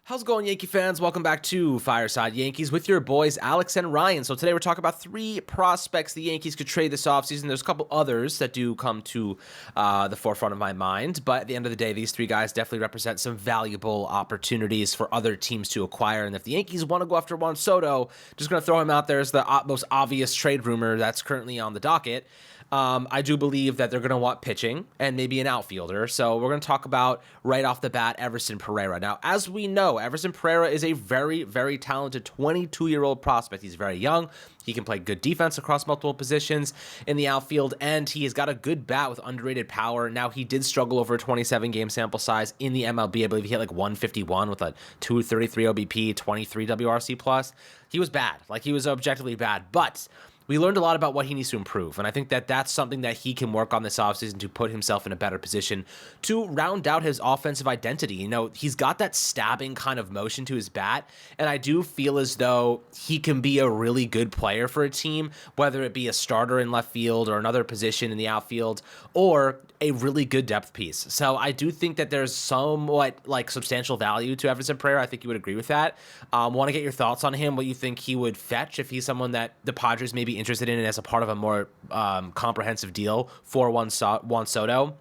How's it going, Yankee fans? Welcome back to Fireside Yankees with your boys, Alex and Ryan. So today we're talking about three prospects the Yankees could trade this offseason. There's a couple others that do come to the forefront of my mind, but at the end of the day, these three guys definitely represent some valuable opportunities for other teams to acquire. And if the Yankees want to go after Juan Soto, just going to throw him out there as the most obvious trade rumor that's currently on the docket. I do believe that they're going to want pitching and maybe an outfielder. So we're going to talk about right off the bat Everson Pereira. Now, as we know, Everson Pereira is a very, very talented 22-year-old prospect. He's very young. He can play good defense across multiple positions in the outfield, and he has got a good bat with underrated power. Now, he did struggle over a 27-game sample size in the MLB. I believe he hit like 151 with a 233 OBP, 23 WRC+. He was bad. He was objectively bad, but we learned a lot about what he needs to improve, and I think that that's something that he can work on this offseason to put himself in a better position to round out his offensive identity. You know, he's got that stabbing kind of motion to his bat, and I do feel as though he can be a really good player for a team, whether it be a starter in left field or another position in the outfield, or a really good depth piece. So I do think that there's somewhat substantial value to Everson Pereira. I think you would agree with that. Want to get your thoughts on him, what you think he would fetch if he's someone that the Padres may be interested in as a part of a more comprehensive deal for Juan Soto.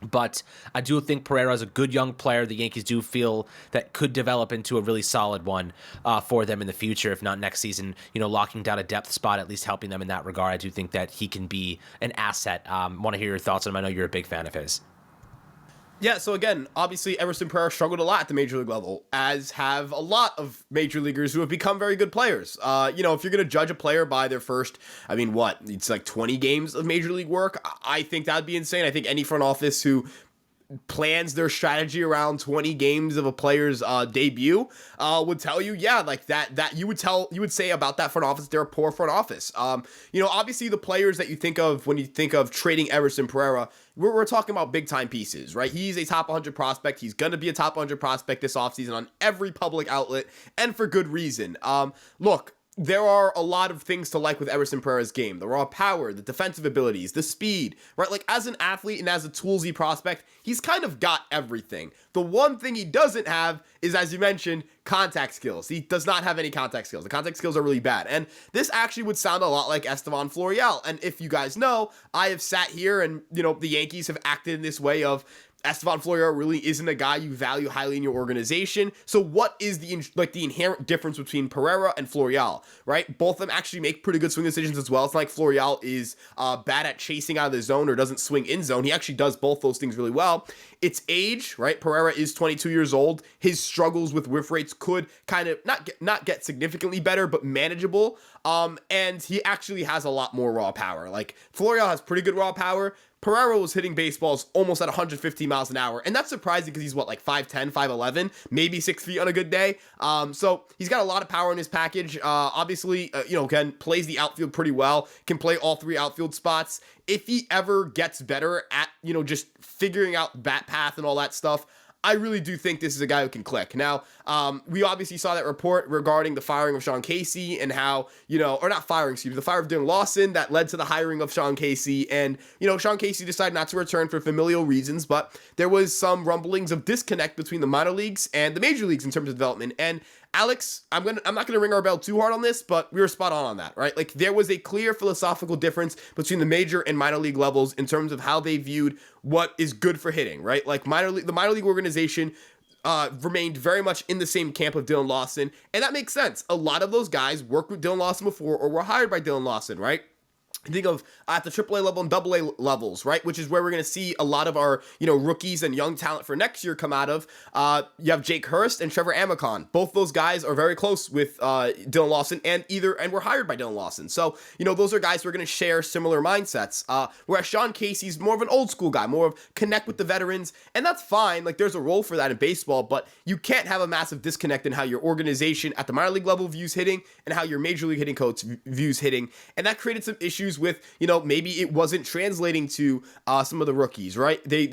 But I do think Pereira is a good young player the Yankees do feel that could develop into a really solid one for them in the future, if not next season, locking down a depth spot, at least helping them in that regard. I do think that he can be an asset. Want to hear your thoughts on him. I know you're a big fan of his. Yeah, so again, obviously Everson Pereira struggled a lot at the major league level, as have a lot of major leaguers who have become very good players. If you're going to judge a player by their first, it's like 20 games of major league work, I think that'd be insane. I think any front office who plans their strategy around 20 games of a player's debut would tell you, that you would say about that front office, they're a poor front office. Obviously the players that you think of when you think of trading Everson Pereira, we're talking about big time pieces, right? He's a top 100 prospect. He's going to be a top 100 prospect this offseason on every public outlet, and for good reason. Look, there are a lot of things to like with Everson Pereira's game. The raw power, the defensive abilities, the speed, right? As an athlete and as a toolsy prospect, he's kind of got everything. The one thing he doesn't have is, as you mentioned, contact skills. He does not have any contact skills. The contact skills are really bad. And this actually would sound a lot like Estevan Florial. And if you guys know, I have sat here and, the Yankees have acted in this way of Estevan Florial really isn't a guy you value highly in your organization. So what is the inherent difference between Pereira and Florial, right? Both of them actually make pretty good swing decisions as well. It's not like Florial is bad at chasing out of the zone or doesn't swing in zone. He actually does both those things really well. It's age, right? Pereira is 22 years old. His struggles with whiff rates could kind of not get significantly better, but manageable. And he actually has a lot more raw power. Florial has pretty good raw power. Pereira was hitting baseballs almost at 150 miles an hour, and that's surprising because he's 5'10", 5'11", maybe 6 feet on a good day. So he's got a lot of power in his package. Obviously, again, plays the outfield pretty well, can play all three outfield spots. If he ever gets better at, just figuring out bat path and all that stuff, I really do think this is a guy who can click. Now, we obviously saw that report regarding the firing of Sean Casey and how, or not firing, the fire of Dylan Lawson that led to the hiring of Sean Casey. And, Sean Casey decided not to return for familial reasons, but there was some rumblings of disconnect between the minor leagues and the major leagues in terms of development. And Alex, I'm not gonna ring our bell too hard on this, but we were spot on that, right? There was a clear philosophical difference between the major and minor league levels in terms of how they viewed what is good for hitting, right? The minor league organization remained very much in the same camp of Dylan Lawson, and that makes sense. A lot of those guys worked with Dylan Lawson before or were hired by Dylan Lawson, right? Think of at the AAA level and AA levels, right? Which is where we're going to see a lot of our, rookies and young talent for next year come out of. You have Jake Hurst and Trevor Amicon. Both those guys are very close with Dylan Lawson and were hired by Dylan Lawson. So, those are guys who are going to share similar mindsets. Whereas Sean Casey's more of an old school guy, more of connect with the veterans. And that's fine. There's a role for that in baseball, but you can't have a massive disconnect in how your organization at the minor league level views hitting and how your major league hitting coach views hitting. And that created some issues issues with, maybe it wasn't translating to some of the rookies, right? They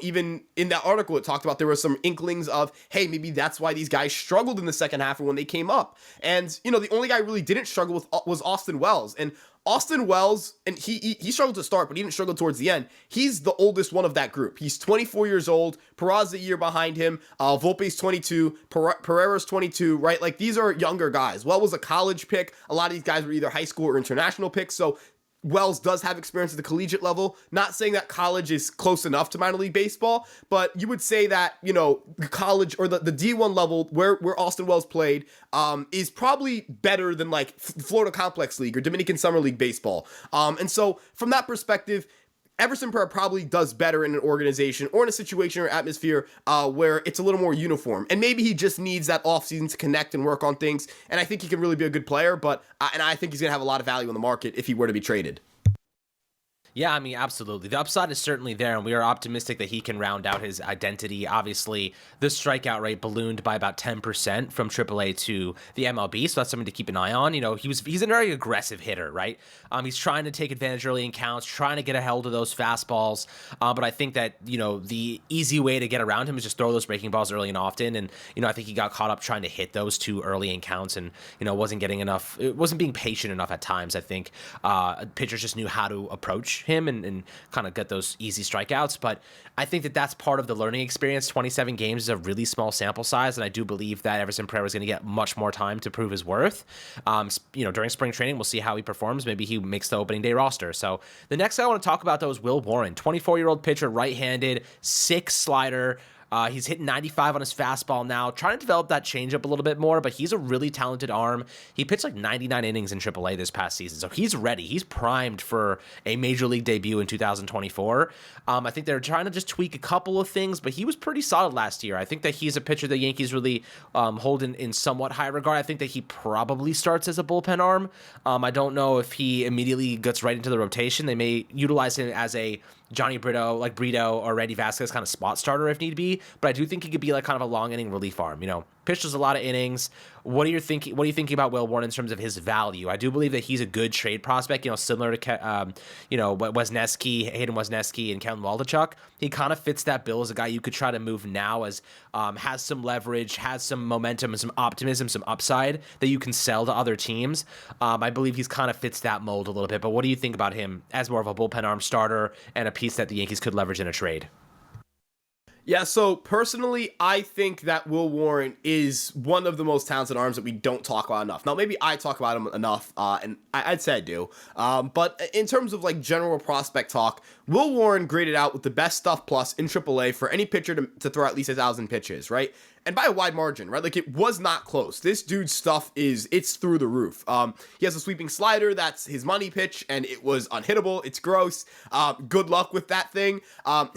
even in that article, it talked about there were some inklings of, hey, maybe that's why these guys struggled in the second half or when they came up. And, the only guy who really didn't struggle with was Austin Wells. And Austin Wells, and he struggled to start, but he didn't struggle towards the end. He's the oldest one of that group. He's 24 years old. Peraza's a year behind him. Volpe's 22. Pereira's 22, right? Like, these are younger guys. Wells was a college pick. A lot of these guys were either high school or international picks. So Wells does have experience at the collegiate level. Not saying that college is close enough to minor league baseball, but you would say that, the college or the D1 level where Austin Wells played is probably better than like Florida Complex League or Dominican Summer League baseball. And so from that perspective, Everson Pereira probably does better in an organization or in a situation or atmosphere where it's a little more uniform. And maybe he just needs that offseason to connect and work on things. And I think he can really be a good player, and I think he's going to have a lot of value in the market if he were to be traded. Yeah, I mean, absolutely. The upside is certainly there, and we are optimistic that he can round out his identity. Obviously, the strikeout rate ballooned by about 10% from AAA to the MLB, so that's something to keep an eye on. He's a very aggressive hitter, right? He's trying to take advantage early in counts, trying to get a hold of those fastballs, but I think that, the easy way to get around him is just throw those breaking balls early and often, and, I think he got caught up trying to hit those too early in counts and, wasn't getting enough, it wasn't being patient enough at times. I think pitchers just knew how to approach him and kind of get those easy strikeouts. But I think that that's part of the learning experience. 27 games is a really small sample size, and I do believe that Everson Pereira is going to get much more time to prove his worth. During spring training, we'll see how he performs. Maybe he makes the opening day roster. So the next guy I want to talk about, though, is Will Warren, 24-year-old pitcher, right-handed, 6 slider. He's hitting 95 on his fastball now, trying to develop that changeup a little bit more, but he's a really talented arm. He pitched like 99 innings in AAA this past season, so he's ready. He's primed for a major league debut in 2024. I think they're trying to just tweak a couple of things, but he was pretty solid last year. I think that he's a pitcher the Yankees really hold in somewhat high regard. I think that he probably starts as a bullpen arm. I don't know if he immediately gets right into the rotation. They may utilize him as a Johnny Brito or Randy Vasquez kind of spot starter if need be, but I do think he could be like kind of a long inning relief arm. Pitches a lot of innings. What are you thinking about Will Warren in terms of his value? I do believe that he's a good trade prospect, similar to Wesneski, Hayden Wesneski, and Kevin Waldachuk. He kind of fits that bill as a guy you could try to move now, as has some leverage, has some momentum and some optimism, some upside that you can sell to other teams. I believe he's kind of fits that mold a little bit, but what do you think about him as more of a bullpen arm starter and a piece that the Yankees could leverage in a trade? Yeah, so personally, I think that Will Warren is one of the most talented arms that we don't talk about enough. Now, maybe I talk about him enough, and I'd say I do. But in terms of like general prospect talk, Will Warren graded out with the best stuff plus in AAA for any pitcher to throw at least 1,000 pitches, right? And by a wide margin, right? Like, it was not close. This dude's stuff it's through the roof. He has a sweeping slider. That's his money pitch, and it was unhittable. It's gross. Good luck with that thing.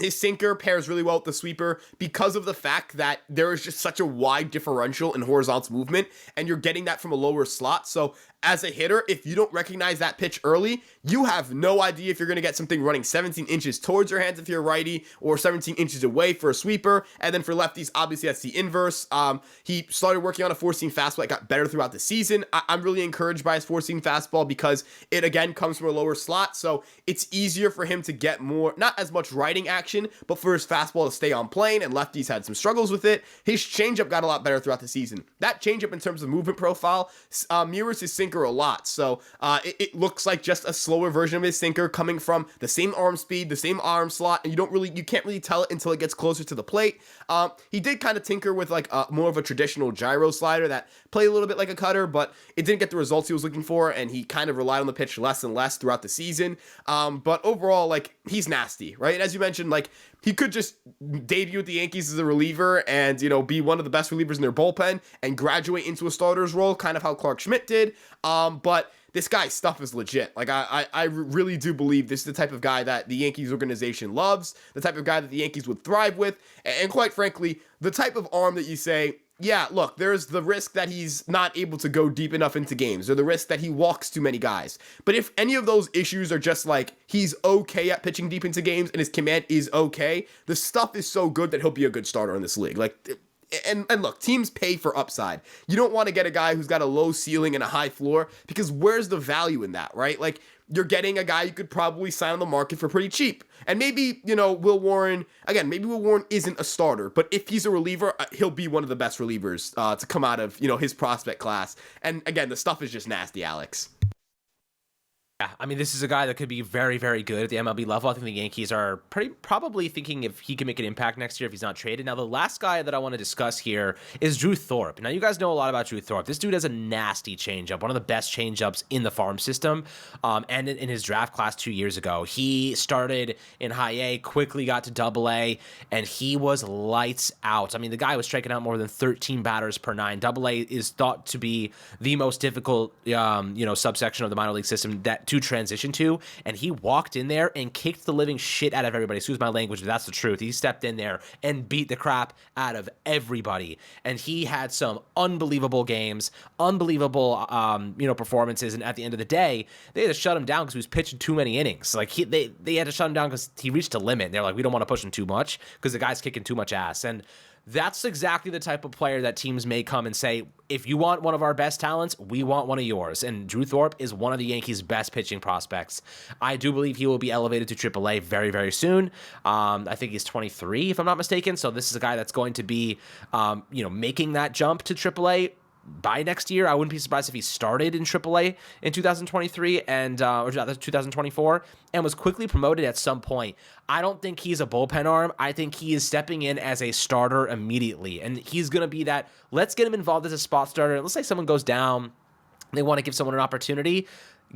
His sinker pairs really well with the sweeper because of the fact that there is just such a wide differential in horizontal movement, and you're getting that from a lower slot. So as a hitter, if you don't recognize that pitch early, you have no idea if you're going to get something running 17 inches towards your hands if you're a righty, or 17 inches away for a sweeper. And then for lefties, obviously that's the inverse. He started working on a four-seam fastball. It got better throughout the season. I'm really encouraged by his four-seam fastball because it, again, comes from a lower slot. So it's easier for him to get more, not as much riding action, but for his fastball to stay on plane, and lefties had some struggles with it. His changeup got a lot better throughout the season. That changeup in terms of movement profile mirrors his sinker a lot. So it looks like just a slower version of his sinker coming from the same arm speed, the same arm slot, and you can't really tell it until it gets closer to the plate. He did kind of tinker with like more of a traditional gyro slider that played a little bit like a cutter, but it didn't get the results he was looking for, and he kind of relied on the pitch less and less throughout the season. But overall, like, he's nasty, right? And as you mentioned, like, he could just debut with the Yankees as a reliever and, be one of the best relievers in their bullpen and graduate into a starter's role, kind of how Clark Schmidt did. But this guy's stuff is legit. Like, I really do believe this is the type of guy that the Yankees organization loves, the type of guy that the Yankees would thrive with, and quite frankly, the type of arm that you say, yeah, look, there's the risk that he's not able to go deep enough into games, or the risk that he walks too many guys. But if any of those issues are just like, he's okay at pitching deep into games and his command is okay, the stuff is so good that he'll be a good starter in this league. Like, and look, teams pay for upside. You don't want to get a guy who's got a low ceiling and a high floor, because where's the value in that, right? Like, you're getting a guy you could probably sign on the market for pretty cheap. And maybe, Will Warren, again, maybe Will Warren isn't a starter, but if he's a reliever, he'll be one of the best relievers to come out of, his prospect class. And again, the stuff is just nasty, Alex. Yeah, I mean, this is a guy that could be very, very good at the MLB level. I think the Yankees are probably thinking if he can make an impact next year if he's not traded. Now, the last guy that I want to discuss here is Drew Thorp. Now, you guys know a lot about Drew Thorp. This dude has a nasty changeup, one of the best changeups in the farm system. And in his draft class 2 years ago, he started in high A, quickly got to double A, and he was lights out. I mean, the guy was striking out more than 13 batters per nine. Double A is thought to be the most difficult, subsection of the minor league system to transition to, and he walked in there and kicked the living shit out of everybody. Excuse my language, but that's the truth. He stepped in there and beat the crap out of everybody, and he had some unbelievable games, unbelievable performances, and at the end of the day, they had to shut him down because he was pitching too many innings. Like they had to shut him down because he reached a limit. They're like, we don't want to push him too much because the guy's kicking too much ass. And that's exactly the type of player that teams may come and say, if you want one of our best talents, we want one of yours. And Drew Thorp is one of the Yankees' best pitching prospects. I do believe he will be elevated to AAA very, very soon. I think he's 23, if I'm not mistaken. So this is a guy that's going to be, making that jump to AAA by next year. I wouldn't be surprised if he started in AAA in 2023 or 2024 and was quickly promoted at some point. I don't think he's a bullpen arm. I think he is stepping in as a starter immediately, and he's going to be that. Let's get him involved as a spot starter. Let's say someone goes down, they want to give someone an opportunity.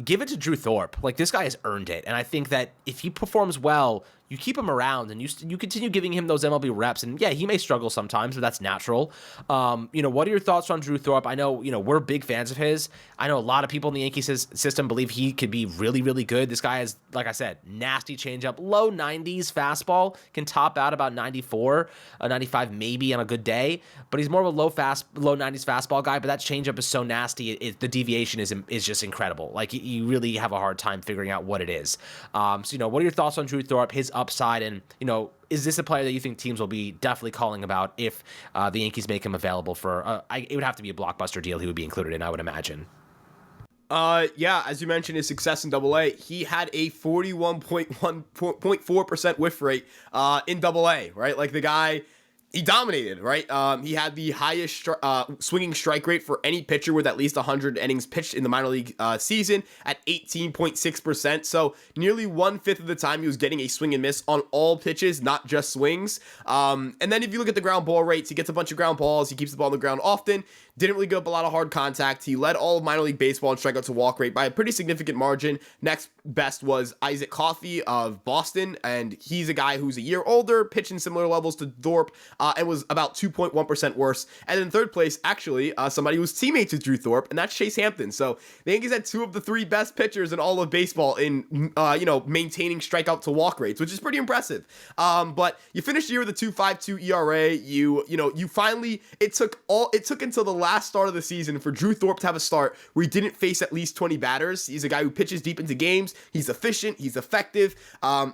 Give it to Drew Thorp. Like, this guy has earned it, and I think that if he performs well, you keep him around and you continue giving him those MLB reps. And yeah, he may struggle sometimes, but that's natural. What are your thoughts on Drew Thorp? I know, we're big fans of his. I know a lot of people in the Yankees system believe he could be really, really good. This guy has, like I said, nasty changeup, low 90s fastball, can top out about 94, 95 maybe on a good day, but he's more of a low 90s fastball guy. But that changeup is so nasty. The deviation is just incredible. Like, you really have a hard time figuring out what it is. What are your thoughts on Drew Thorp, his upside, and is this a player that you think teams will be definitely calling about if the Yankees make him available for it would have to be a blockbuster deal he would be included in, I would imagine. As you mentioned, his success in Double A, he had a 41.4% whiff rate in Double A, right? Like, the guy, he dominated, right? He had the highest swinging strike rate for any pitcher with at least 100 innings pitched in the minor league season at 18.6%. So nearly 1/5 of the time he was getting a swing and miss on all pitches, not just swings. And then if you look at the ground ball rates, he gets a bunch of ground balls. He keeps the ball on the ground often. Didn't really give up a lot of hard contact. He led all of minor league baseball in strikeout to walk rate by a pretty significant margin. Next best was Isaac Coffey of Boston, and he's a guy who's a year older, pitching similar levels to Thorp, and was about 2.1% worse. And in third place, actually, somebody who's teammates with Drew Thorp, and that's Chase Hampton. So the Yankees had two of the three best pitchers in all of baseball in, maintaining strikeout to walk rates, which is pretty impressive. But you finished the year with a 2.52 ERA. You finally, it took until the last start of the season for Drew Thorp to have a start where he didn't face at least 20 batters. He's a guy who pitches deep into games. He's efficient. He's effective.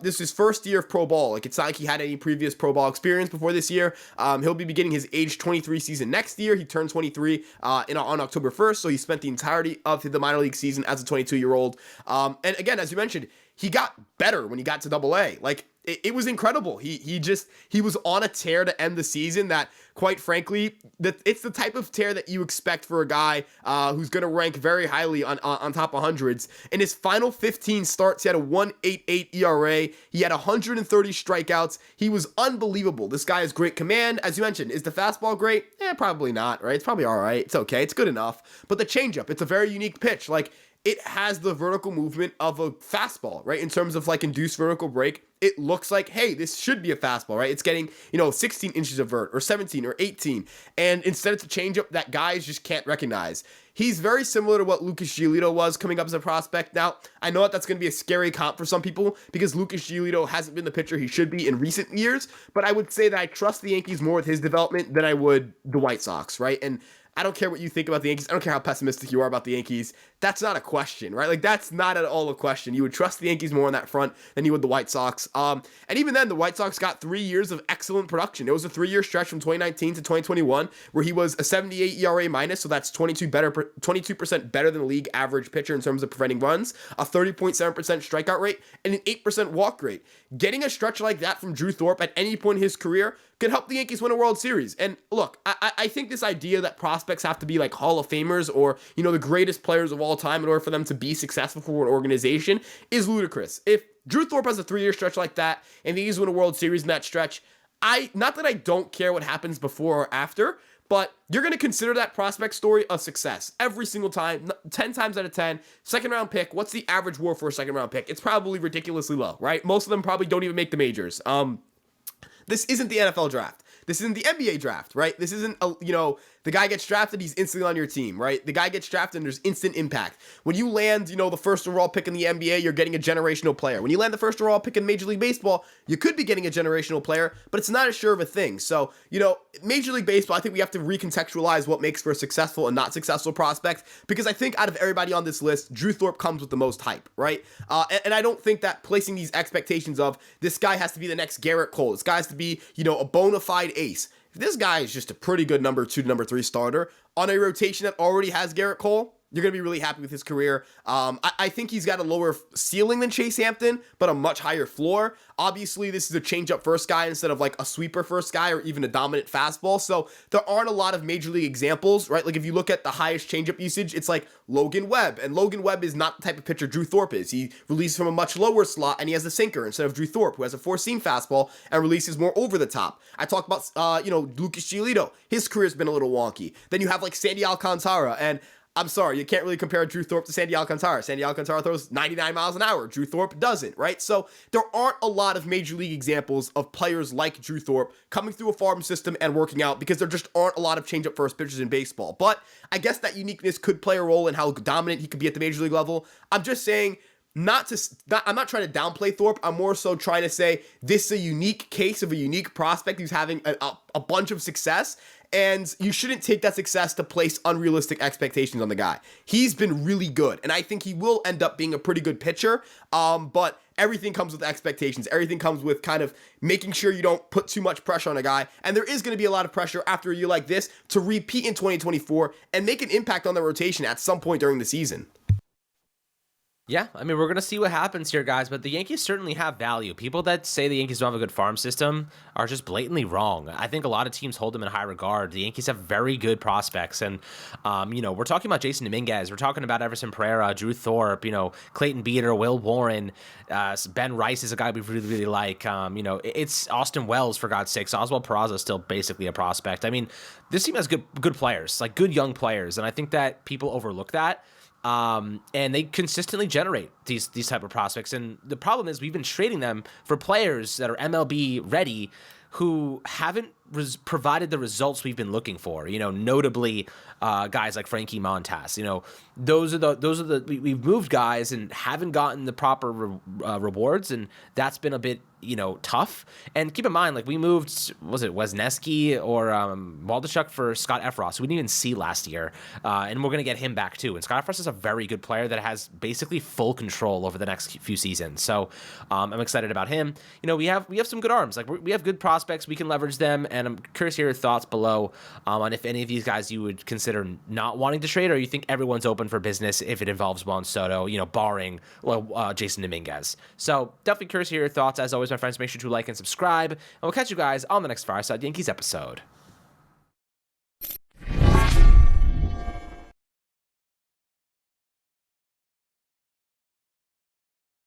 This is his first year of pro ball. Like, it's not like he had any previous pro ball experience before this year. He'll be beginning his age 23 season next year. He turned 23 on October 1st, so he spent the entirety of the minor league season as a 22-year-old. And again, as you mentioned, he got better when he got to Double A. Like, it was incredible. He was on a tear to end the season that, quite frankly, it's the type of tear that you expect for a guy who's going to rank very highly on top of hundreds. In his final 15 starts, he had a 1.88 ERA. He had 130 strikeouts. He was unbelievable. This guy has great command. As you mentioned, is the fastball great? Probably not, right? It's probably all right. It's okay. It's good enough. But the changeup, it's a very unique pitch. Like, it has the vertical movement of a fastball, right? In terms of, like, induced vertical break, it looks like, hey, this should be a fastball, right? It's getting, 16 inches of vert, or 17 or 18. And instead it's a changeup that guys just can't recognize. He's very similar to what Lucas Giolito was coming up as a prospect. Now, I know that's going to be a scary comp for some people because Lucas Giolito hasn't been the pitcher he should be in recent years, but I would say that I trust the Yankees more with his development than I would the White Sox, right? And I don't care what you think about the Yankees. I don't care how pessimistic you are about the Yankees. that's not a question, right? Like, that's not at all a question. You would trust the Yankees more on that front than you would the White Sox. And even then, the White Sox got 3 years of excellent production. It was a 3-year stretch from 2019 to 2021 where he was a 78 ERA minus, so that's 22% better than the league average pitcher in terms of preventing runs, a 30.7% strikeout rate, and an 8% walk rate. Getting a stretch like that from Drew Thorp at any point in his career could help the Yankees win a World Series. And look, I think this idea that prospects have to be like Hall of Famers or, the greatest players of all time in order for them to be successful for an organization is ludicrous. If Drew Thorp has a 3-year stretch like that and the Yankees win a World Series in that stretch, not that I don't care what happens before or after, but you're going to consider that prospect story a success every single time, 10 times out of 10. Second round pick, what's the average WAR for a second round pick? It's probably ridiculously low, right? Most of them probably don't even make the majors. This isn't the NFL draft. This isn't the NBA draft, right? This isn't, the guy gets drafted, he's instantly on your team, right? The guy gets drafted and there's instant impact. When you land, the first overall pick in the NBA, you're getting a generational player. When you land the first overall pick in Major League Baseball, you could be getting a generational player, but it's not as sure of a thing. So, Major League Baseball, I think we have to recontextualize what makes for a successful and not successful prospect, because I think out of everybody on this list, Drew Thorp comes with the most hype, right? And I don't think that placing these expectations of this guy has to be the next Garrett Cole, this guy has to be, a bona fide ace. If this guy is just a pretty good number 2 to number 3 starter on a rotation that already has Garrett Cole, you're going to be really happy with his career. I think he's got a lower ceiling than Chase Hampton, but a much higher floor. Obviously, this is a change-up first guy instead of like a sweeper first guy or even a dominant fastball. So there aren't a lot of major league examples, right? Like if you look at the highest change-up usage, it's like Logan Webb. And Logan Webb is not the type of pitcher Drew Thorp is. He releases from a much lower slot and he has a sinker instead of Drew Thorp, who has a 4-seam fastball and releases more over the top. I talked about, Lucas Giolito. His career's been a little wonky. Then you have like Sandy Alcantara, and I'm sorry, you can't really compare Drew Thorp to Sandy Alcantara. Sandy Alcantara throws 99 miles an hour. Drew Thorp doesn't, right? So there aren't a lot of major league examples of players like Drew Thorp coming through a farm system and working out, because there just aren't a lot of change-up first pitchers in baseball. But I guess that uniqueness could play a role in how dominant he could be at the major league level. I'm just saying, I'm not trying to downplay Thorpe. I'm more so trying to say this is a unique case of a unique prospect who's having a bunch of success, and you shouldn't take that success to place unrealistic expectations on the guy. He's been really good, and I think he will end up being a pretty good pitcher, but everything comes with expectations. Everything comes with kind of making sure you don't put too much pressure on a guy, and there is going to be a lot of pressure after a year like this to repeat in 2024 and make an impact on the rotation at some point during the season. Yeah, I mean, we're going to see what happens here, guys, but the Yankees certainly have value. People that say the Yankees don't have a good farm system are just blatantly wrong. I think a lot of teams hold them in high regard. The Yankees have very good prospects, and, we're talking about Jason Dominguez. We're talking about Everson Pereira, Drew Thorpe, Clayton Beater, Will Warren, Ben Rice is a guy we really, really like. It's Austin Wells, for God's sakes. Oswald Peraza is still basically a prospect. I mean, this team has good players, like good young players, and I think that people overlook that. And they consistently generate these type of prospects. And the problem is we've been trading them for players that are MLB ready who haven't provided the results we've been looking for. Notably guys like Frankie Montas. We've moved guys and haven't gotten the proper rewards, and that's been a bit tough. And keep in mind, like, we moved, was it Wesneski or Waldachuk for Scott Efros, who we didn't even see last year, and we're going to get him back too. And Scott Efros is a very good player that has basically full control over the next few seasons. So I'm excited about him. We have some good arms. Like, we have good prospects. We can leverage them, and I'm curious to hear your thoughts below on if any of these guys you would consider not wanting to trade, or you think everyone's open for business if it involves Juan Soto, barring Jason Dominguez. So definitely curious to hear your thoughts. As always, my friends, make sure to like and subscribe, and we'll catch you guys on the next Fireside Yankees episode.